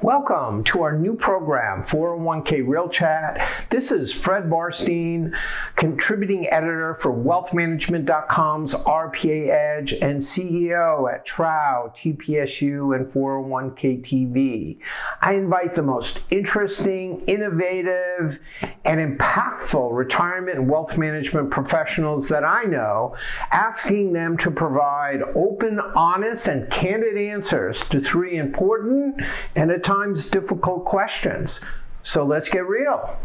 Welcome to our new program, 401k Real Chat. This is Fred Barstein, contributing editor for wealthmanagement.com's RPA Edge and CEO at Trow, TPSU, and 401k TV. I invite the most interesting, innovative, and impactful retirement and wealth management professionals that I know, asking them to provide open, honest, and candid answers to three important and at times difficult questions. So let's get real.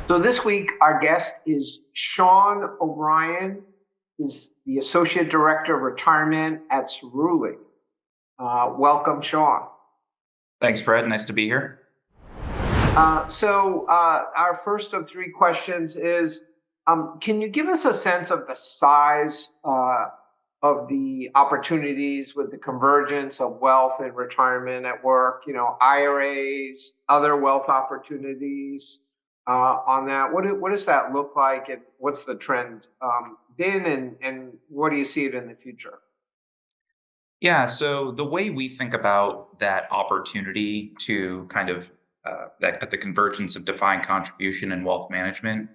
So this week, our guest is Shawn O'Brien, is the Associate Director of Retirement at Cerulli. Welcome, Shawn. Thanks, Fred. Nice to be here. So our first of three questions is, can you give us a sense of the size of the opportunities with the convergence of wealth and retirement at work, IRAs, other wealth opportunities on that? What does that look like, and what's the trend been, and what do you see it in the future? Yeah, so the way we think about that opportunity to kind of that at the convergence of defined contribution and wealth management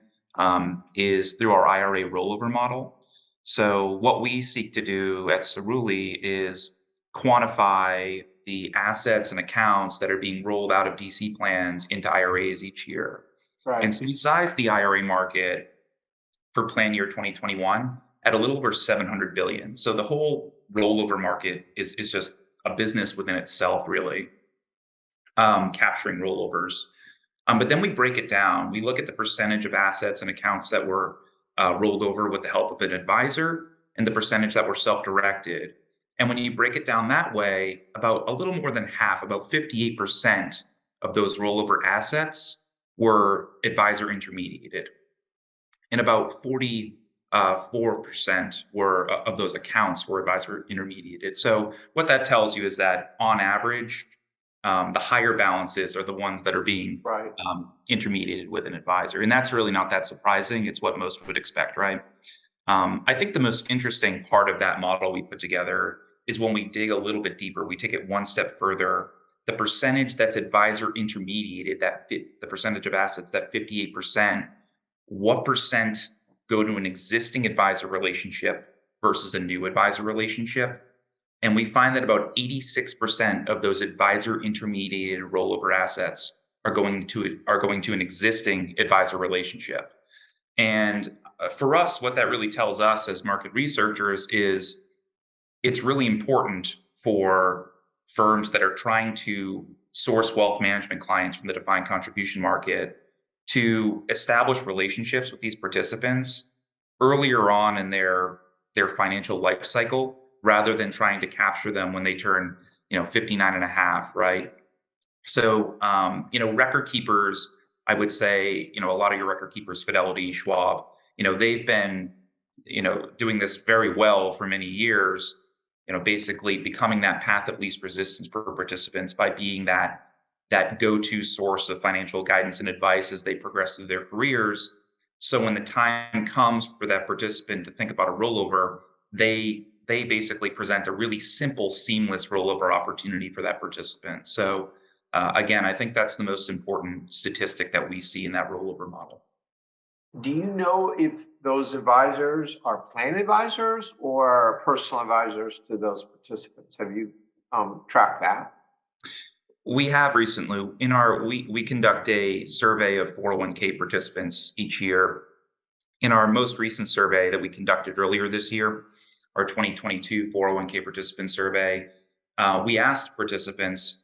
is through our IRA rollover model. So what we seek to do at Cerulli is quantify the assets and accounts that are being rolled out of DC plans into IRAs each year. Right. And so we size the IRA market for plan year 2021 at a little over 700 billion. So the whole rollover market is just a business within itself, really, capturing rollovers. But then we break it down. We look at the percentage of assets and accounts that were rolled over with the help of an advisor and the percentage that were self-directed. And when you break it down that way, about a little more than half, about 58% of those rollover assets were advisor intermediated. And about 44% of those accounts were advisor intermediated. So what that tells you is that on average, the higher balances are the ones that are being intermediated with an advisor. And that's really not that surprising. It's what most would expect, right? I think the most interesting part of that model we put together is when we dig a little bit deeper, we take it one step further. The percentage that's advisor intermediated, the percentage of assets, that 58%, what percent go to an existing advisor relationship versus a new advisor relationship? And we find that about 86% of those advisor intermediated rollover assets are going to an existing advisor relationship. And for us, what that really tells us as market researchers is it's really important for firms that are trying to source wealth management clients from the defined contribution market to establish relationships with these participants earlier on in their financial life cycle, rather than trying to capture them when they turn, 59 and a half, right? So, record keepers, I would say, a lot of your record keepers, Fidelity, Schwab, they've been, doing this very well for many years, basically becoming that path of least resistance for participants by being that go-to source of financial guidance and advice as they progress through their careers. So when the time comes for that participant to think about a rollover, they basically present a really simple, seamless rollover opportunity for that participant. So again, I think that's the most important statistic that we see in that rollover model. Do you know if those advisors are plan advisors or personal advisors to those participants? Have you tracked that? We have recently. We conduct a survey of 401k participants each year. In our most recent survey that we conducted earlier this year, our 2022 401k participant survey, we asked participants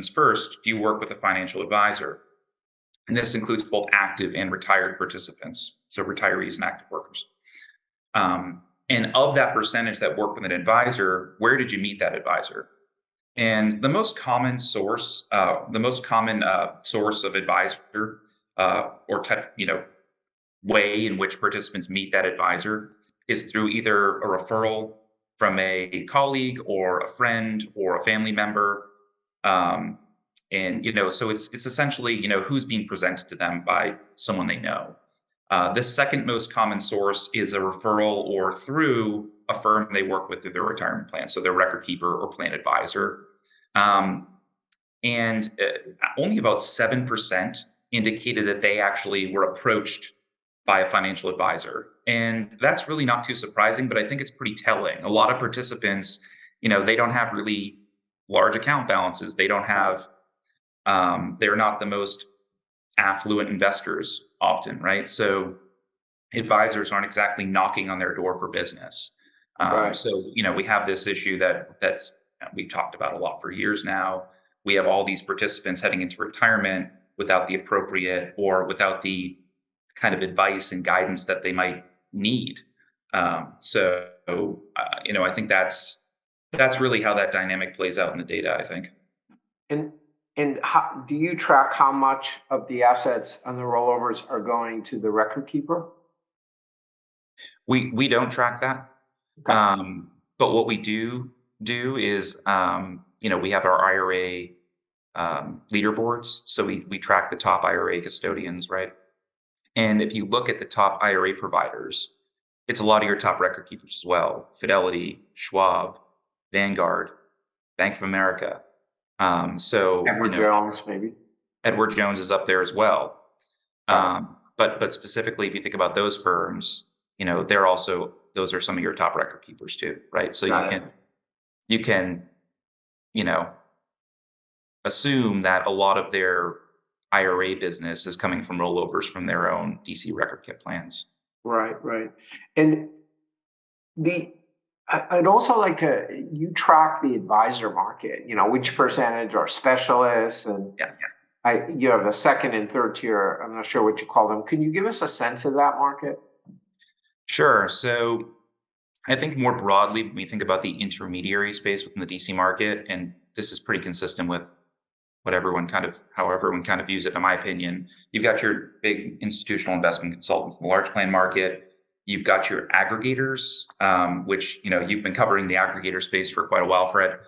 first, do you work with a financial advisor? And this includes both active and retired participants, so retirees and active workers. And of that percentage that work with an advisor, where did you meet that advisor? And the most common source of advisor way in which participants meet that advisor is through either a referral from a colleague or a friend or a family member. So it's essentially, who's being presented to them by someone they know. The second most common source is a referral or through a firm they work with through their retirement plan. So their record keeper or plan advisor. and only about 7% indicated that they actually were approached by a financial advisor. And that's really not too surprising, but I think it's pretty telling. A lot of participants, they don't have really large account balances. They don't have, they're not the most affluent investors often, right? So advisors aren't exactly knocking on their door for business. So, we have this issue that's we've talked about a lot for years now. We have all these participants heading into retirement without the appropriate or without the kind of advice and guidance that they might need. I think that's really how that dynamic plays out in the data, I think. And how do you track how much of the assets on the rollovers are going to the record keeper? We don't track that. Okay. But what we do is, we have our IRA leaderboards. So we track the top IRA custodians, right? And if you look at the top IRA providers, it's a lot of your top record keepers as well. Fidelity, Schwab, Vanguard, Bank of America. Edward Jones, maybe. Edward Jones is up there as well. But specifically, if you think about those firms, those are some of your top record keepers too, right? So you can, assume that a lot of their IRA business is coming from rollovers from their own DC record kit plans. Right. And I'd also like you track the advisor market, which percentage are specialists, and you have the second and third tier. I'm not sure what you call them. Can you give us a sense of that market? Sure. So I think more broadly, when we think about the intermediary space within the DC market, and this is pretty consistent with how everyone kind of views it, in my opinion, you've got your big institutional investment consultants in the large plan market. You've got your aggregators, which, you've been covering the aggregator space for quite a while, Fred.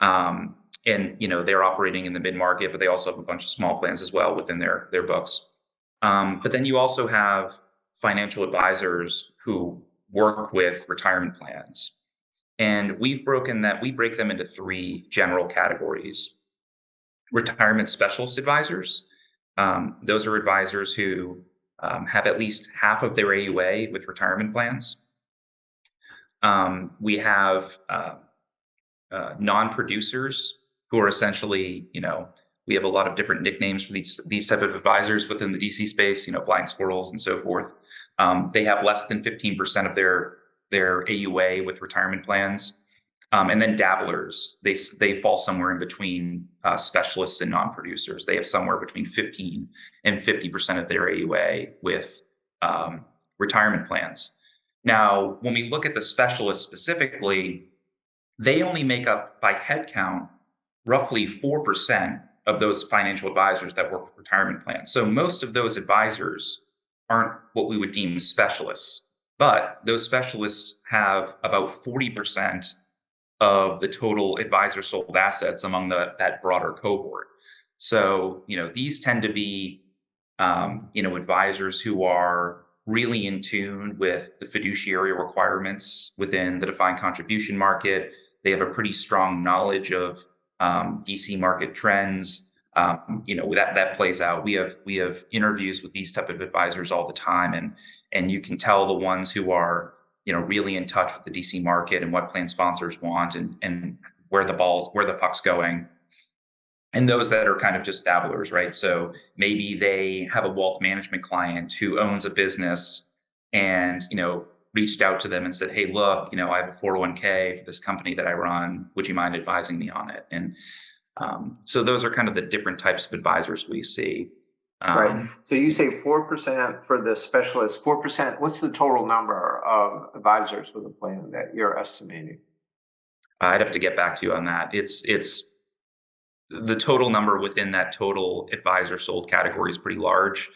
And, they're operating in the mid-market, but they also have a bunch of small plans as well within their books. But then you also have financial advisors who work with retirement plans. And we break them into three general categories. Retirement specialist advisors. Those are advisors who have at least half of their AUA with retirement plans. We have non-producers who are essentially, we have a lot of different nicknames for these type of advisors within the DC space, blind squirrels and so forth. They have less than 15% of their AUA with retirement plans. And then dabblers, they fall somewhere in between specialists and non-producers. They have somewhere between 15 and 50% of their AUA with retirement plans. Now, when we look at the specialists specifically, they only make up by headcount roughly 4% of those financial advisors that work with retirement plans. So most of those advisors aren't what we would deem specialists, but those specialists have about 40% of the total advisor sold assets among that broader cohort. So, these tend to be, advisors who are really in tune with the fiduciary requirements within the defined contribution market. They have a pretty strong knowledge of DC market trends. That plays out. We have interviews with these type of advisors all the time, and you can tell the ones who are really in touch with the DC market and what plan sponsors want and where the puck's going. And those that are kind of just dabblers, right? So maybe they have a wealth management client who owns a business and, reached out to them and said, hey, look, I have a 401k for this company that I run. Would you mind advising me on it? And so those are kind of the different types of advisors we see. Right. So you say 4% for the specialist, 4%. What's the total number of advisors with a plan that you're estimating? I'd have to get back to you on that. It's the total number within that total advisor sold category is pretty large.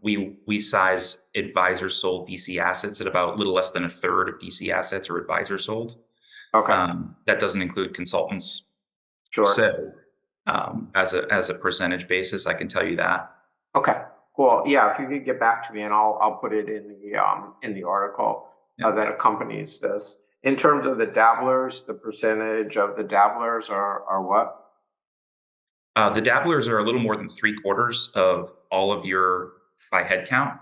We size advisor sold DC assets at about a little less than a third of DC assets are advisor sold. Okay. That doesn't include consultants. Sure. So as a percentage basis, I can tell you that. Okay. Well, yeah. If you could get back to me, and I'll put it in the article that accompanies this. In terms of the dabblers, the percentage of the dabblers are what? The dabblers are a little more than 3/4 of all of your by head count,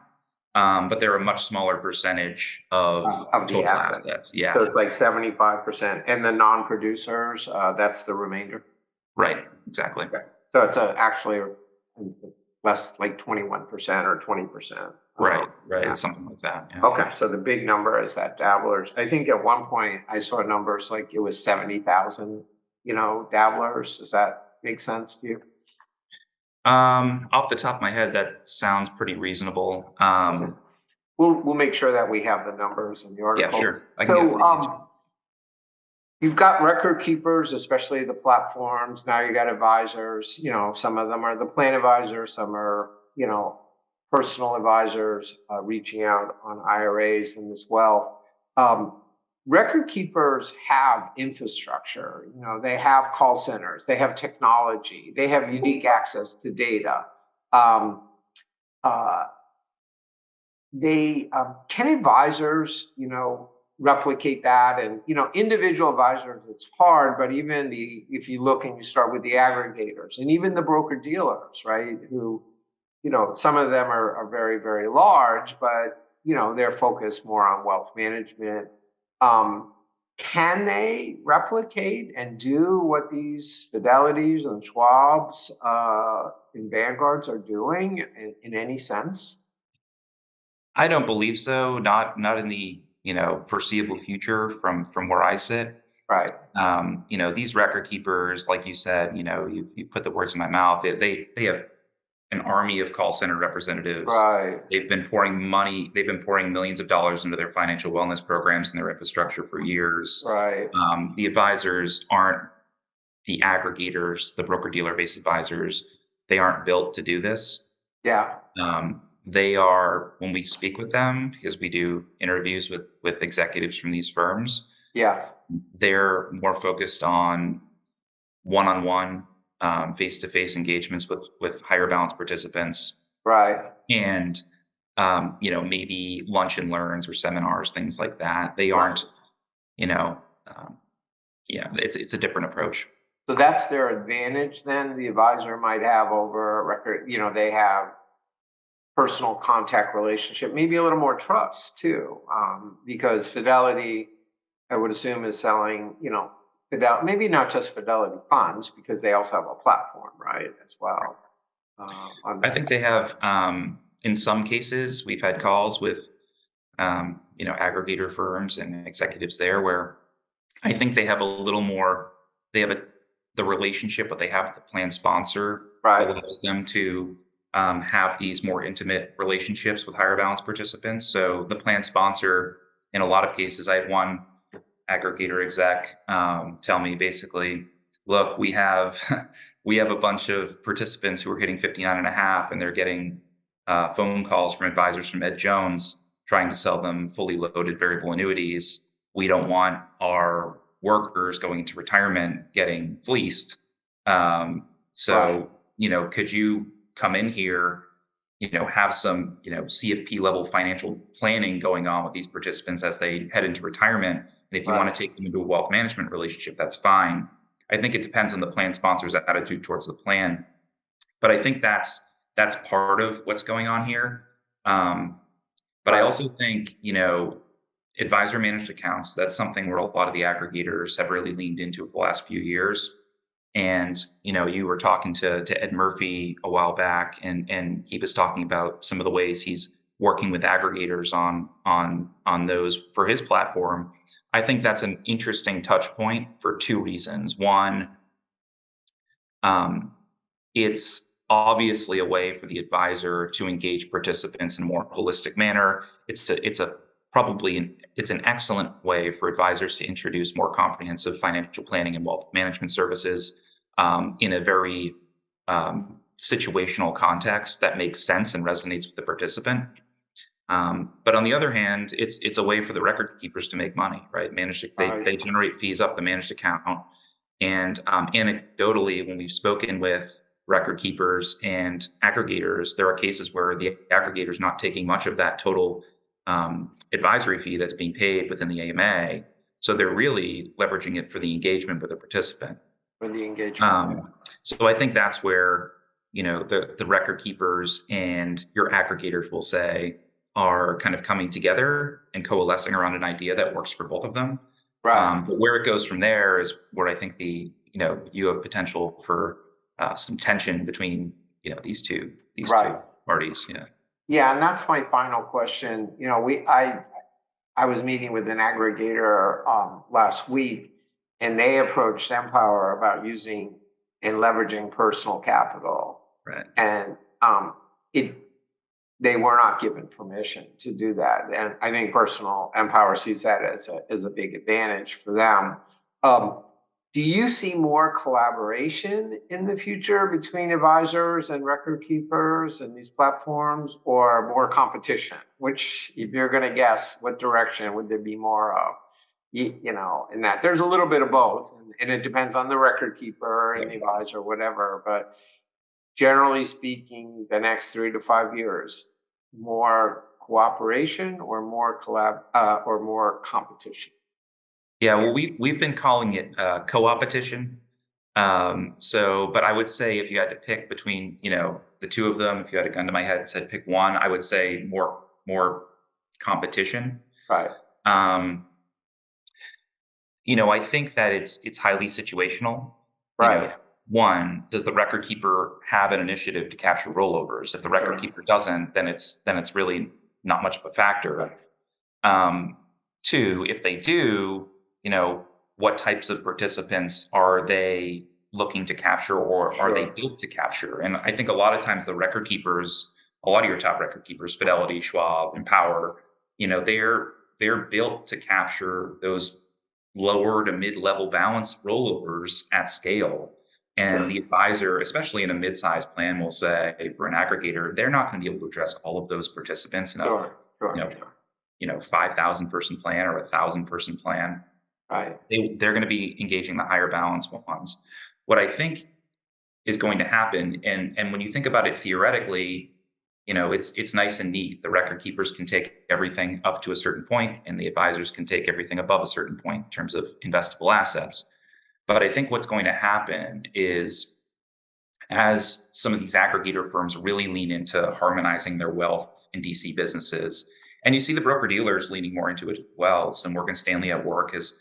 but they're a much smaller percentage of the total asset. assets. So Yeah, it's like 75%, and the non-producers, that's the remainder. right, exactly. Okay. So it's actually less, like 21% or 20%. Right, right. Yeah. It's something like that. Yeah. Okay, so the big number is that dabblers. I think at one point I saw numbers like it was 70,000, dabblers. Does that make sense to you? Off the top of my head, that sounds pretty reasonable. Okay. We'll make sure that we have the numbers in the Yeah, article. sure. I can get So you've got record keepers, especially the platforms. Now you got advisors. Some of them are the plan advisors, some are personal advisors reaching out on IRAs and this wealth. Um, Record keepers have infrastructure. They have call centers, they have technology, they have unique access to data. Um, uh, they Can advisors, replicate that? And individual advisors, it's hard. But even if you look and you start with the aggregators and even the broker dealers, right? Who, some of them are very, very large, but they're focused more on wealth management. Um, can they replicate and do what these Fidelities and Schwabs and Vanguards are doing in any sense? I don't believe so. Not in the foreseeable future from where I sit. Right, These record keepers, like you said, you've put the words in my mouth. They have an army of call center representatives. right, They've been pouring money. They've been pouring millions of dollars into their financial wellness programs and their infrastructure for years. right. The advisors aren't the aggregators, the broker dealer based advisors. They aren't built to do this. Yeah, They are, when we speak with them, because we do interviews with executives from these firms, yes, they're more focused on one-on-one, face-to-face engagements with higher balance participants, right. and maybe lunch and learns or seminars, things like that. They Right. aren't, um, yeah, it's a different approach. So that's their advantage then, the advisor might have over a record. They have personal contact relationship, maybe a little more trust too, because Fidelity, I would assume, is selling, maybe not just Fidelity funds, because they also have a platform, right, as well. I think they have, in some cases, we've had calls with, aggregator firms and executives there where I think they have a little more, they have the relationship, but they have the plan sponsor Right, allows them to have these more intimate relationships with higher balance participants. So the plan sponsor, in a lot of cases, I had one aggregator exec tell me basically, look, we have we have a bunch of participants who are hitting 59 and a half, and they're getting phone calls from advisors from Ed Jones trying to sell them fully loaded variable annuities. We don't want our workers going into retirement getting fleeced. right, So, could you come in here, have some, CFP level financial planning going on with these participants as they head into retirement. And if you want right, to take them into a wealth management relationship, that's fine. I think it depends on the plan sponsor's attitude towards the plan. But I think that's part of what's going on here. But I right, also think, advisor managed accounts, that's something where a lot of the aggregators have really leaned into for the last few years. And, you were talking to Ed Murphy a while back, and he was talking about some of the ways he's working with aggregators on those for his platform. I think that's an interesting touch point for two reasons. One, um, it's obviously a way for the advisor to engage participants in a more holistic manner. It's an excellent way for advisors to introduce more comprehensive financial planning and wealth management services in a very situational context that makes sense and resonates with the participant. But on the other hand, it's a way for the record keepers to make money, right? right, They generate fees off the managed account. And anecdotally, when we've spoken with record keepers and aggregators, there are cases where the aggregator is not taking much of that total advisory fee that's being paid within the AMA. So they're really leveraging it for the engagement with the participant. for the engagement. So I think that's where, the record keepers and your aggregators will say are kind of coming together and coalescing around an idea that works for both of them. Right. But where it goes from there is where I think you have potential for some tension between, these two Right. parties. Yeah. Yeah, and that's my final question. I was meeting with an aggregator last week, and they approached Empower about using and leveraging personal capital, Right. and they were not given permission to do that. And I think personal Empower sees that as a big advantage for them. Do you see more collaboration in the future between advisors and record keepers and these platforms, or more competition? Which, if you're going to guess, what direction would there be more of? In that there's a little bit of both, and it depends on the record keeper and the advisor, whatever. But generally speaking, the next 3 to 5 years, more cooperation or more or more competition? Yeah, well, we've been calling it co-opetition. But I would say if you had to pick between, the two of them, if you had a gun to my head and said pick one, I would say more competition. Right. I think that it's highly situational. Right. One, does the record keeper have an initiative to capture rollovers? If the record Sure. keeper doesn't, then it's really not much of a factor. Two, if they do, what types of participants are they looking to capture, or are they Sure. built to capture? And I think a lot of times the record keepers, a lot of your top record keepers, Fidelity, Schwab, Empower, they're built to capture those lower to mid-level balance rollovers at scale. And Sure. the advisor, especially in a mid-sized plan, will say for an aggregator, they're not going to be able to address all of those participants in a Sure. Sure. you know, Sure. 5,000 person plan or 1,000 person plan. Right. They're going to be engaging the higher balance ones. What I think is going to happen, and when you think about it theoretically, it's nice and neat. The record keepers can take everything up to a certain point, and the advisors can take everything above a certain point in terms of investable assets. But I think what's going to happen is, as some of these aggregator firms really lean into harmonizing their wealth in DC businesses, and you see the broker dealers leaning more into it as well. So Morgan Stanley at Work is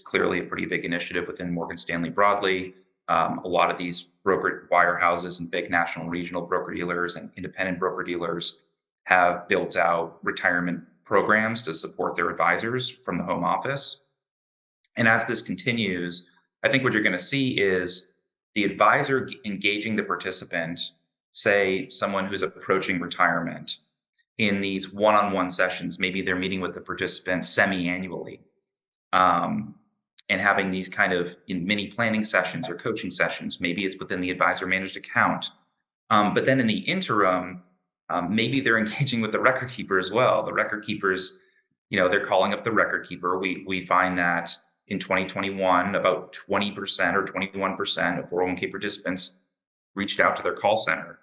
clearly a pretty big initiative within Morgan Stanley broadly. A lot of these broker wirehouses and big national and regional broker dealers and independent broker dealers have built out retirement programs to support their advisors from the home office. And as this continues, I think what you're going to see is the advisor engaging the participant, say someone who's approaching retirement, in these one-on-one sessions. Maybe they're meeting with the participant semi-annually, and having these kind of mini planning sessions or coaching sessions. Maybe it's within the advisor managed account. But then in the interim, maybe they're engaging with the record keeper as well. The record keepers, they're calling up the record keeper. We find that in 2021, about 20% or 21% of 401k participants reached out to their call center.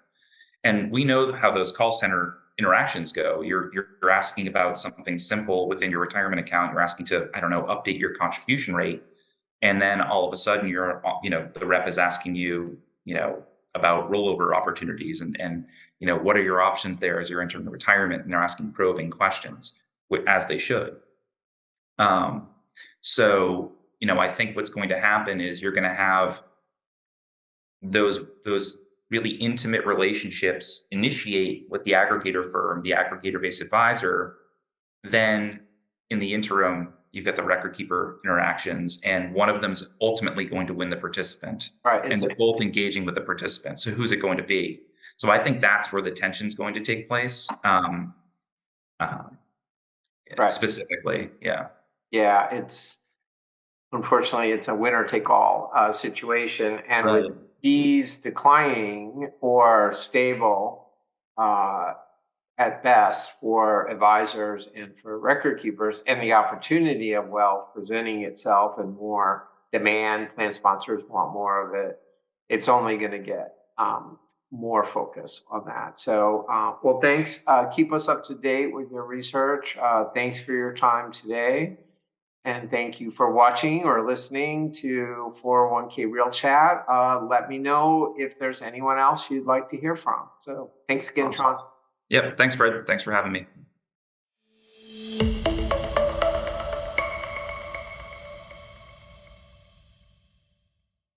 And we know how those call center interactions go. You're asking about something simple within your retirement account. You're asking to, I don't know, update your contribution rate. And then all of a sudden the rep is asking you, about rollover opportunities and what are your options there as you're entering the retirement, and they're asking probing questions, as they should. So, I think what's going to happen is you're going to have those really intimate relationships initiate with the aggregator firm, the aggregator-based advisor. Then in the interim, you've got the record keeper interactions, and one of them's ultimately going to win the participant. Right. And they're both engaging with the participant. So who's it going to be? So I think that's where the tension's going to take place. Right. Specifically. Yeah. Yeah. Unfortunately, it's a winner take all situation. And Right. with fees declining or stable at best for advisors and for record keepers, and the opportunity of wealth presenting itself and more demand, plan sponsors want more of it, it's only going to get more focus on that. So, well, thanks. Keep us up to date with your research. Thanks for your time today. And thank you for watching or listening to 401k Real Chat. Let me know if there's anyone else you'd like to hear from. So thanks again, Shawn. Yep. Thanks, Fred. Thanks for having me.